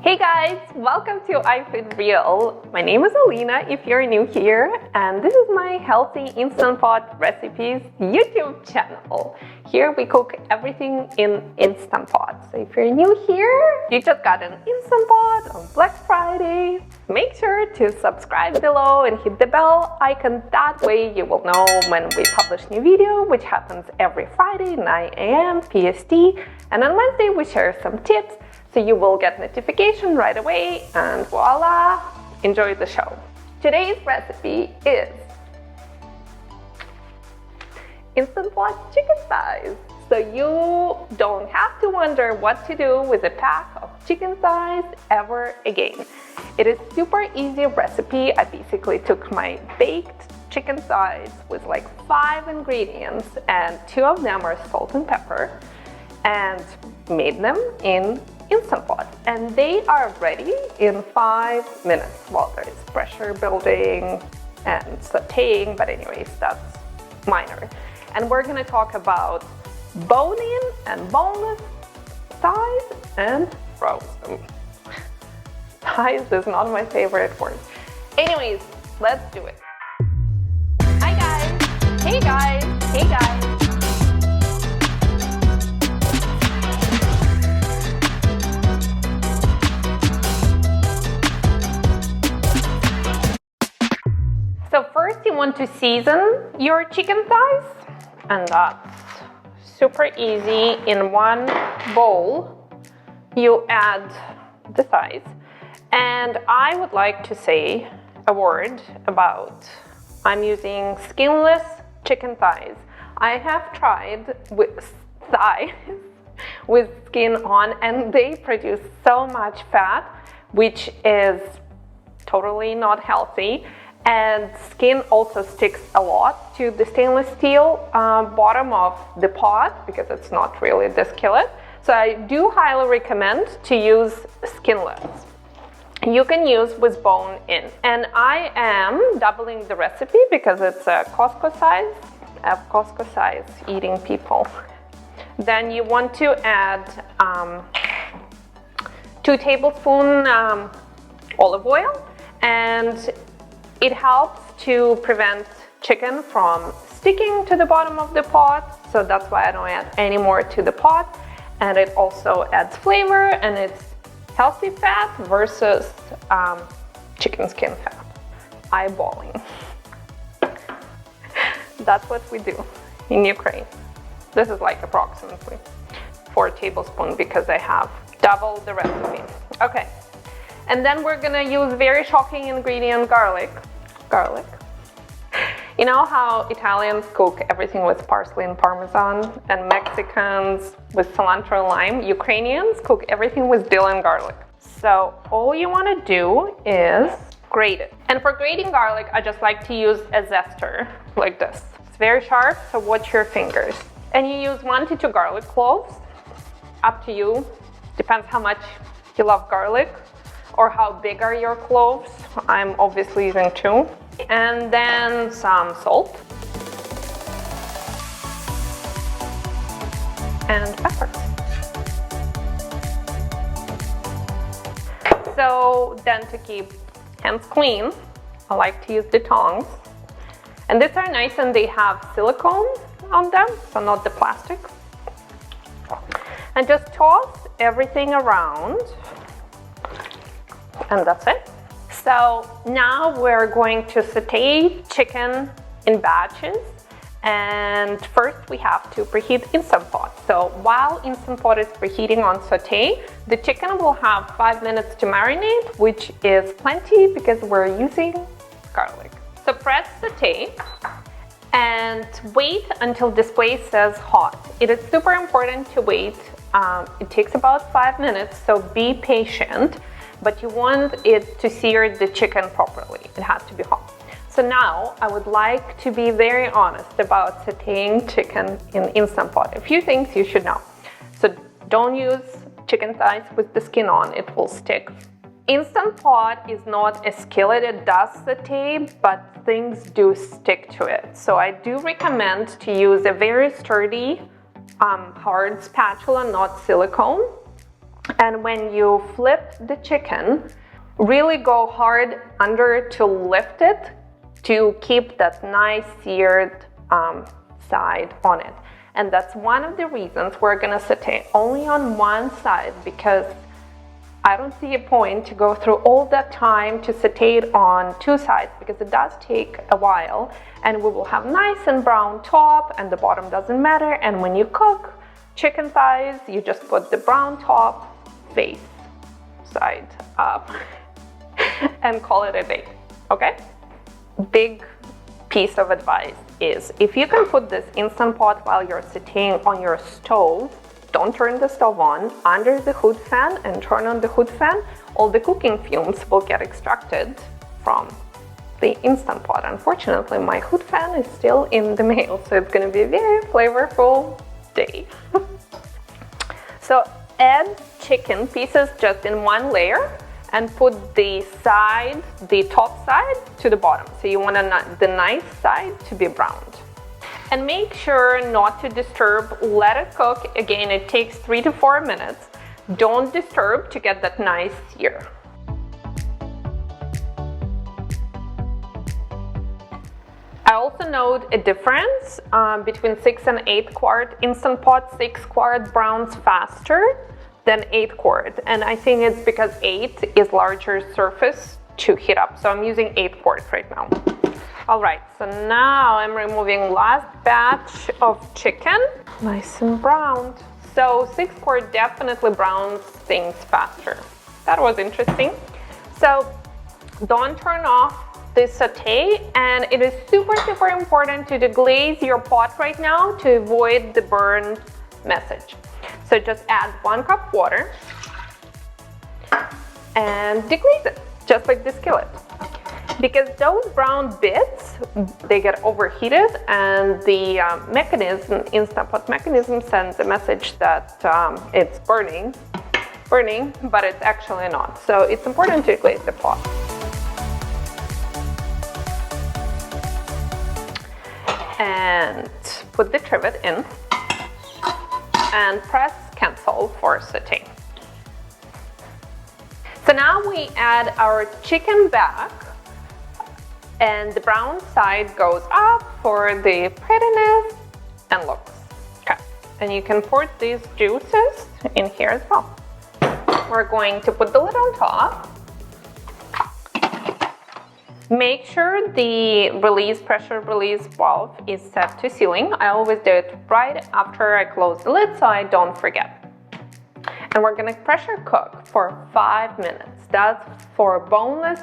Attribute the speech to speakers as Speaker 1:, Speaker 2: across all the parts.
Speaker 1: Hey guys, welcome to iFoodReal. My name is Alina if you're new here, and this is my healthy Instant Pot recipes YouTube channel. Here we cook everything in Instant Pot. So if you're new here, you just got an Instant Pot on Black Friday. Make sure to subscribe below and hit the bell icon. That way you will know when we publish new video, which happens every Friday, 9 a.m. PST. And on Wednesday we share some tips, so you will get notification right away, and voila, enjoy the show. Today's recipe is Instant Pot chicken thighs. So you don't have to wonder what to do with a pack of chicken thighs ever again. It is super easy recipe. I basically took my baked chicken thighs with like 5 ingredients, and 2 of them are salt and pepper, and made them in Instant Pot, and they are ready in 5 minutes while there is pressure building and sauteing, but anyways, that's minor. And we're gonna talk about bone-in and boneless thighs and frozen. Thighs is not my favorite word. Anyways, let's do it. Hi guys, hey guys, hey guys. So first you want to season your chicken thighs, and that's super easy. In one bowl you add the thighs, and I would like to say a word about, I'm using skinless chicken thighs. I have tried with thighs with skin on, and they produce so much fat, which is totally not healthy. And skin also sticks a lot to the stainless steel bottom of the pot, because it's not really the skillet. So I do highly recommend to use skinless. You can use with bone in. And I am doubling the recipe because it's a Costco size. I have Costco size eating people. Then you want to add 2 tablespoons olive oil, and it helps to prevent chicken from sticking to the bottom of the pot, so that's why I don't add any more to the pot. And it also adds flavor, and it's healthy fat versus chicken skin fat. Eyeballing. That's what we do in Ukraine. This is like approximately 4 tablespoons because I have doubled the recipe. Okay, and then we're gonna use very shocking ingredient, garlic. You know how Italians cook everything with parsley and parmesan, and Mexicans with cilantro and lime? Ukrainians cook everything with dill and garlic. So all you want to do is grate it. And for grating garlic, I just like to use a zester like this. It's very sharp, so watch your fingers. And you use 1 to 2 garlic cloves, up to you. Depends how much you love garlic or how big are your cloves. I'm obviously using 2. And then some salt and pepper. So then, to keep hands clean, I like to use the tongs. And these are nice, and they have silicone on them, so not the plastic. And just toss everything around, and that's it. So now we're going to saute chicken in batches, and first we have to preheat Instant Pot. So while Instant Pot is preheating on saute, the chicken will have 5 minutes to marinate, which is plenty because we're using garlic. So press saute and wait until display says hot. It is super important to wait. It takes about 5 minutes, so be patient. But you want it to sear the chicken properly. It has to be hot. So now I would like to be very honest about sauteing chicken in Instant Pot. A few things you should know. So don't use chicken thighs with the skin on, it will stick. Instant Pot is not a skillet, it does saute, but things do stick to it. So I do recommend to use a very sturdy, hard spatula, not silicone. And when you flip the chicken, really go hard under to lift it to keep that nice seared side on it. And that's one of the reasons we're gonna saute only on one side, because I don't see a point to go through all that time to saute it on two sides, because it does take a while, and we will have nice and brown top and the bottom doesn't matter. And when you cook chicken thighs, you just put the brown top face side up and call it a day, okay? Big piece of advice is, if you can put this Instant Pot while you're sauteing on your stove, don't turn the stove on, under the hood fan, and turn on the hood fan, all the cooking fumes will get extracted from the Instant Pot. Unfortunately, my hood fan is still in the mail, so it's gonna be a very flavorful day. So add chicken pieces just in one layer and put the top side to the bottom. So you want the nice side to be browned. And make sure not to disturb, let it cook. Again, it takes 3 to 4 minutes. Don't disturb to get that nice sear. I also note a difference between 6 and 8 quart. Instant Pot 6 quart browns faster than 8 quart, and I think it's because 8 is larger surface to heat up, so I'm using 8 quart right now. All right, so now I'm removing last batch of chicken, nice and browned. So 6 quart definitely browns things faster. That was interesting. So don't turn off the saute, and it is super important to deglaze your pot right now to avoid the burn message. So just add 1 cup water and deglaze it, just like the skillet. Because those brown bits, they get overheated, and the Instant Pot mechanism sends a message that it's burning, but it's actually not. So it's important to deglaze the pot. And put the trivet in and press cancel for saute. So now we add our chicken back, and the brown side goes up for the prettiness and looks. Okay, and you can pour these juices in here as well. We're going to put the lid on top. Make sure the pressure release valve is set to sealing. I always do it right after I close the lid so I don't forget. And we're gonna pressure cook for 5 minutes. That's for boneless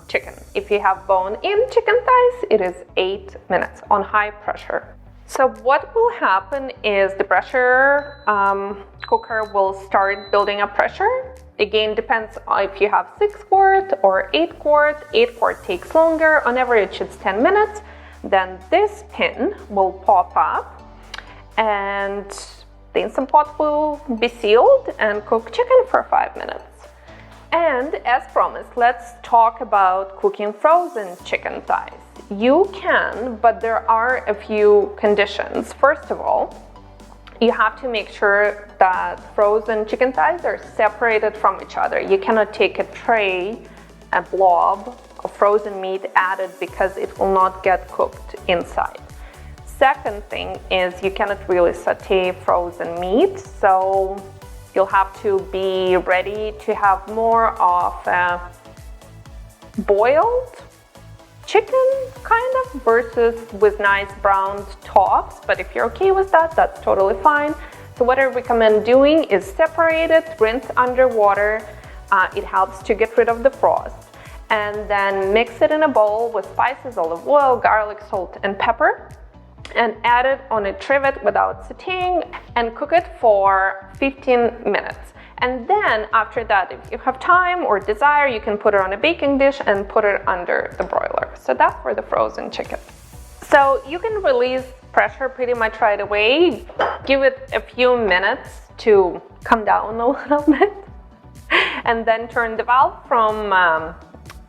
Speaker 1: chicken. If you have bone-in chicken thighs, it is 8 minutes on high pressure. So what will happen is the pressure cooker will start building up pressure. Again, depends if you have 6 quart or 8 quart. 8 quart takes longer. On average, it's 10 minutes. Then this pin will pop up and the Instant Pot will be sealed and cook chicken for 5 minutes. And as promised, let's talk about cooking frozen chicken thighs. You can, but there are a few conditions. First of all, you have to make sure that frozen chicken thighs are separated from each other. You cannot take a tray, a blob of frozen meat added, because it will not get cooked inside. Second thing is you cannot really saute frozen meat, so you'll have to be ready to have more of a boiled chicken kind of versus with nice browned tops. But if you're okay with that, that's totally fine. So what I recommend doing is separate it, rinse underwater. It helps to get rid of the frost, and then mix it in a bowl with spices, olive oil, garlic, salt, and pepper, and add it on a trivet without sauteing and cook it for 15 minutes. And then after that, if you have time or desire, you can put it on a baking dish and put it under the broiler. So that's for the frozen chicken. So you can release pressure pretty much right away. Give it a few minutes to come down a little bit, and then turn the valve from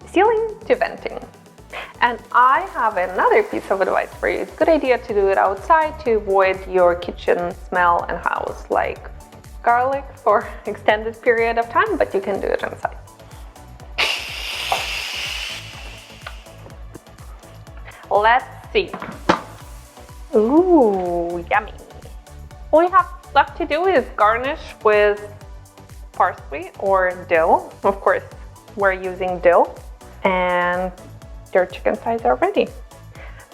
Speaker 1: sealing to venting. And I have another piece of advice for you. It's a good idea to do it outside to avoid your kitchen smell and house, like garlic for extended period of time, but you can do it inside. Let's see. Ooh, yummy. All we have left to do is garnish with parsley or dill. Of course, we're using dill, and your chicken thighs are ready.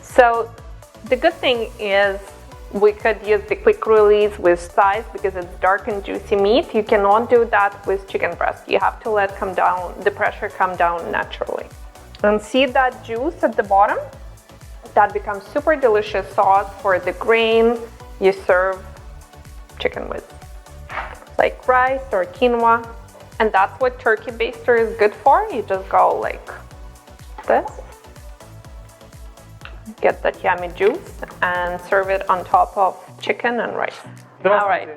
Speaker 1: So the good thing is we could use the quick release with thighs because it's dark and juicy meat. You cannot do that with chicken breast. You have to let the pressure come down naturally. And see that juice at the bottom? That becomes super delicious sauce for the grain you serve chicken with, like rice or quinoa. And that's what turkey baster is good for. You just go like this, get that yummy juice, and serve it on top of chicken and rice. All right.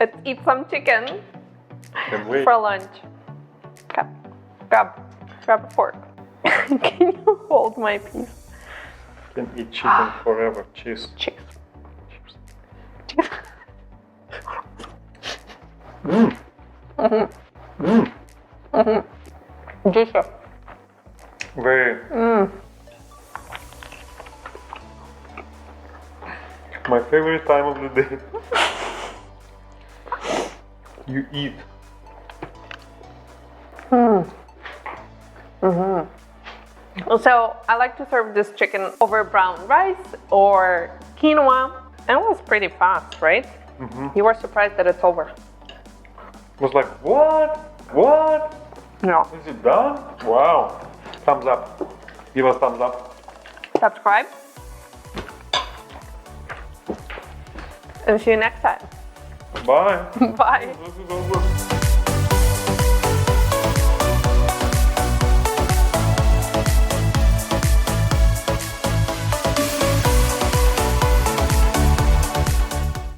Speaker 1: Let's eat some chicken for lunch. Okay. Grab a fork. Can you hold my piece?
Speaker 2: Can eat chicken forever. Cheers.
Speaker 1: Cheers.
Speaker 2: Cheers. Mmm. Mmm.
Speaker 1: Mm-hmm. Juiciest.
Speaker 2: Very. My favorite time of the day. You eat.
Speaker 1: So I like to serve this chicken over brown rice or quinoa. And it was pretty fast, right? You were surprised that it's over.
Speaker 2: I was like, what? What?
Speaker 1: No.
Speaker 2: Is it done? Wow. Thumbs up. Give us thumbs up.
Speaker 1: Subscribe. And see you next time.
Speaker 2: Bye.
Speaker 1: Bye.
Speaker 2: This is over.